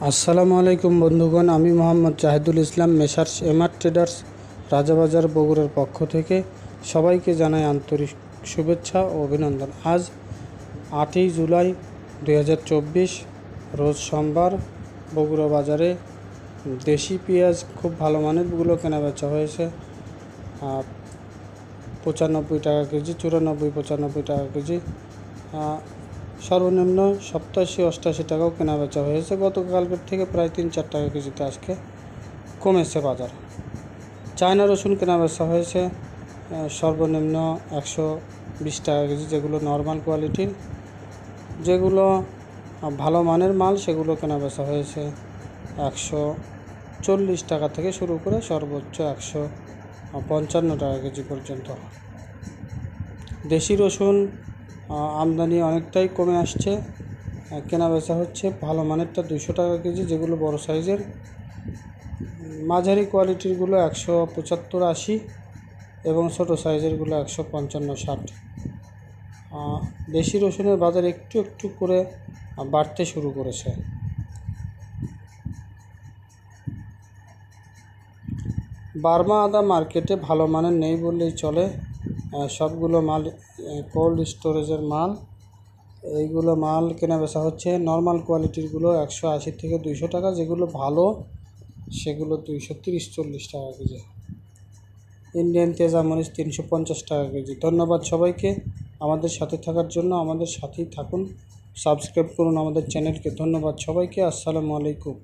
আসসালামু আলাইকুম বন্ধুগণ, আমি মোহাম্মদ জাহিদুল ইসলাম মেসার্স এমআর ট্রেডার্স রাজাবাজার বগুড়ার পক্ষ থেকে সবাইকে জানাই আন্তরিক শুভেচ্ছা ও অভিনন্দন। আজ 8ই জুলাই 2024 রোজ সোমবার। বগুড়া বাজারে দেশি পেঁয়াজ খুব ভালো মানেরগুলো কেনাবেচা হয়েছে 95 টাকা কেজি, 94, 95 টাকা কেজি। সর্বনিম্ন 87-88 টাকাও কেনাবেচা হয়েছে। গতকালকের থেকে প্রায় 3-4 টাকা কেজিতে আজকে কমেছে বাজার। চায়না রসুন কেনাবেচা হয়েছে সর্বনিম্ন 120 টাকা কেজি, যেগুলো নর্মাল কোয়ালিটির। যেগুলো ভালো মানের মাল সেগুলো কেনাবেচা হয়েছে 140 টাকা থেকে শুরু করে সর্বোচ্চ 155 টাকা কেজি পর্যন্ত। দেশি রসুন আমদানি অনেকটাই কমে আসছে, কেনাবেচা হচ্ছে ভালো মানেরটা 200 টাকা কেজি, যেগুলো বড় সাইজের। মাঝারি কোয়ালিটিরগুলো 175-80 এবং ছোট সাইজেরগুলো 155-60। দেশি রসুনের বাজার একটু একটু করে বাড়তে শুরু করেছে। বার্মা আদা মার্কেটে ভালো মানের নেই বললেই চলে। সবগুলো মাল কোল্ড স্টোরেজের মাল। এইগুলো মাল কেনাবেচা হচ্ছে নর্মাল কোয়ালিটিরগুলো 180 থেকে 200 টাকা, যেগুলো ভালো সেগুলো 230-40 টাকা কেজি। ইন্ডিয়ান তেজামরিচ 350 টাকা কেজি। ধন্যবাদ সবাইকে আমাদের সাথে থাকার জন্য। আমাদের সাথেই থাকুন, সাবস্ক্রাইব করুন আমাদের চ্যানেলকে। ধন্যবাদ সবাইকে। আসসালামু আলাইকুম।